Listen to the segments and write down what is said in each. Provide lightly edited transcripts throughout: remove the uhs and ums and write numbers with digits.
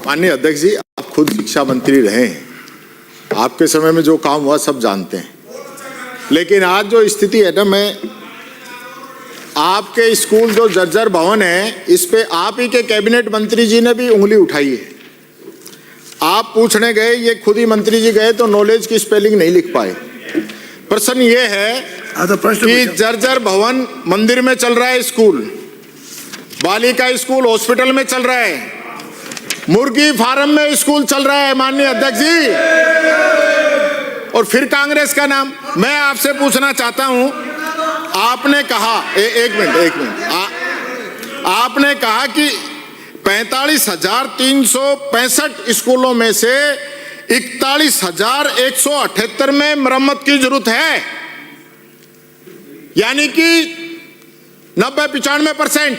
माननीय अध्यक्ष जी, आप खुद शिक्षा मंत्री रहे हैं, आपके समय में जो काम हुआ सब जानते हैं। लेकिन आज जो स्थिति है ना, मैं आपके स्कूल जो जर्जर भवन है, इस पे आप ही के कैबिनेट मंत्री जी ने भी उंगली उठाई है। आप पूछने गए, ये खुद ही मंत्री जी गए तो नॉलेज की स्पेलिंग नहीं लिख पाए। प्रश्न ये है कि जर्जर भवन मंदिर में चल रहा है स्कूल, बालिका स्कूल हॉस्पिटल में चल रहा है, मुर्गी फार्म में स्कूल चल रहा है माननीय अध्यक्ष जी, और फिर कांग्रेस का नाम। मैं आपसे पूछना चाहता हूं, आपने कहा एक मिनट आपने कहा कि 45,365 स्कूलों में से 41,178 में मरम्मत की जरूरत है, यानी कि 90-95%।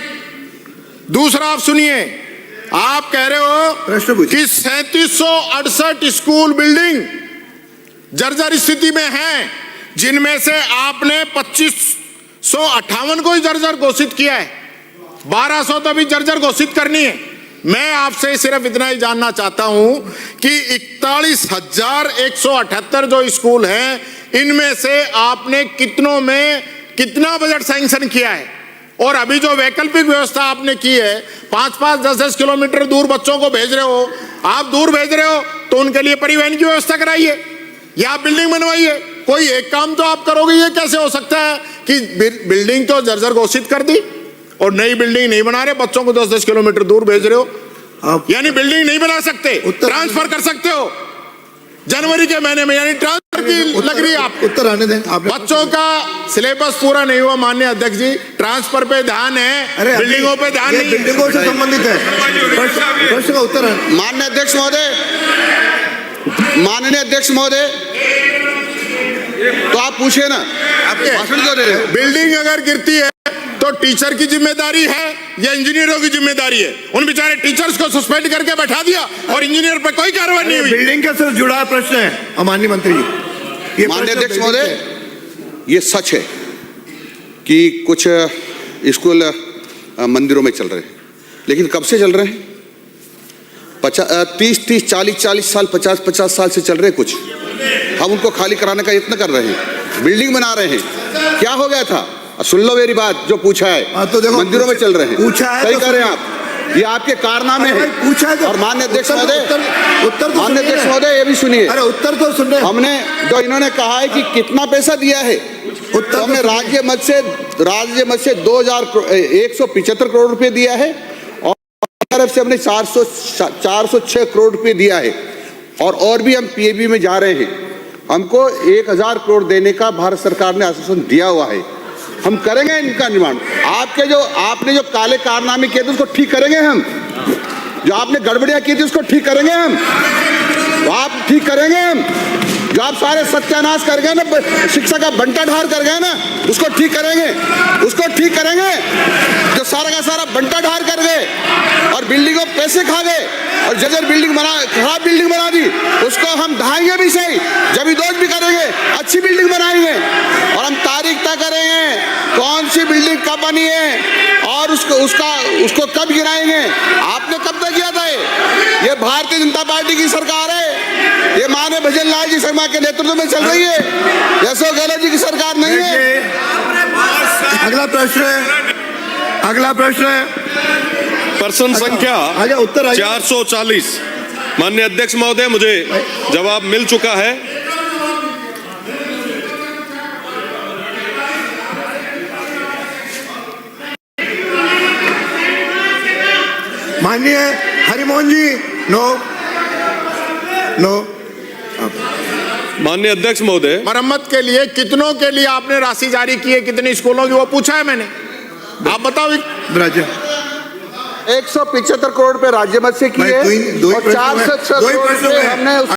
दूसरा आप सुनिए, आप कह रहे हो कि 3768 स्कूल बिल्डिंग जर्जर स्थिति में हैं, जिनमें से आपने 2558 को ही जर्जर घोषित किया है, 1200 तो अभी जर्जर घोषित करनी है। मैं आपसे सिर्फ इतना ही जानना चाहता हूं कि 41,178 जो स्कूल हैं, इनमें से आपने कितनों में कितना बजट सैंक्शन किया है? और अभी जो वैकल्पिक व्यवस्था आपने की है, 5-5, 10-10 किलोमीटर दूर बच्चों को भेज रहे हो, आप दूर भेज रहे हो तो उनके लिए परिवहन की व्यवस्था कराइए या आप बिल्डिंग बनवाइए। कोई एक काम तो आप करोगे। ये कैसे हो सकता है कि बिल्डिंग तो जर्जर घोषित कर दी और नई बिल्डिंग नहीं बना रहे, बच्चों को 10-10 किलोमीटर दूर भेज रहे हो? यानी बिल्डिंग नहीं बना सकते, ट्रांसफर कर सकते हो जनवरी के महीने में, यानी ट्रांसफर की लग रही है आपको। उत्तर आने दें। बच्चों का सिलेबस पूरा नहीं हुआ माननीय अध्यक्ष जी, ट्रांसफर पे ध्यान है, बिल्डिंगों पे ध्यान नहीं। बिल्डिंगों से संबंधित है। प्रश्न का उत्तर है। माननीय अध्यक्ष महोदय, तो आप पूछे ना, आपके भाषण क्यों दे रहे हो? बिल्डिंग अगर गिरती है तो टीचर की जिम्मेदारी है या इंजीनियरों की जिम्मेदारी है? उन बेचारे टीचर्स को सस्पेंड करके बैठा दिया और इंजीनियर पर कोई कार्रवाई नहीं हुई। बिल्डिंग के साथ जुड़ा प्रश्न है माननीय मंत्री जी। माननीय अध्यक्ष महोदय, ये सच है कि कुछ स्कूल मंदिरों में चल रहे हैं, लेकिन कब से चल रहे हैं? 30, 40 साल, 50 साल से चल रहे हैं। कुछ हम उनको खाली कराने का यत्न कर रहे हैं, बिल्डिंग बना रहे हैं। क्या हो गया था? सुन लो मेरी बात, जो पूछा है तो देखो, मंदिरों में चल रहे हैं, पूछा है सही तो कर रहे हैं आप, ये आपके कारनामे हैं। पूछा है तो और माननीय अध्यक्ष महोदय, माननीय अध्यक्ष महोदय ये भी सुनिए। अरे उत्तर तो सुन रहे। हमने जो इन्होंने कहा है कि कितना पैसा दिया है, तो हमने राज्य मद से 175 करोड़ रुपए दिया है और तरफ से हमने 406 करोड़ रुपए दिया है, और भी हम पीएबी में जा रहे हैं। हमको 1000 करोड़ देने का भारत सरकार ने आश्वासन दिया हुआ है। हम करेंगे इनका निर्माण। आपने जो काले कारनामे किए थे उसको ठीक करेंगे हम, जो आपने गड़बड़ियां की थी उसको ठीक करेंगे हम, आप ठीक करेंगे हम, जो आप सारे सत्यानाश कर गए ना, शिक्षा का बंटाढार कर गए ना, उसको ठीक करेंगे, जो सारा का सारा बंटाढार कर गए और बिल्डिंगों पैसे खा गए और जर्जर खराब बिल्डिंग बना दी, उसको हम ढाएंगे भी सही, जबरदोज भी करेंगे, अच्छी बिल्डिंग बनाएंगे और हम तारीख तय करेंगे कौन सी बिल्डिंग कब बनी है और उसको कब गिराएंगे। आपने कब तक किया था? ये भारतीय जनता पार्टी की सरकार है, ये माननीय भजन लाल जी शर्मा के नेतृत्व में चल रही है, यशोक गहलोत जी की सरकार नहीं है। अगला प्रश्न है प्रश्न संख्या 440। माननीय अध्यक्ष महोदय, मुझे जवाब मिल चुका है। माननीय हरिमोहन जी, नो। माननीय अध्यक्ष महोदय, मरम्मत के लिए कितनों के लिए आपने राशि जारी की है, कितने स्कूलों की, वो पूछा है मैंने, आप बताओ। 175 करोड़ रुपए राज्य मद से किए और 406 करोड़ रुपए हमने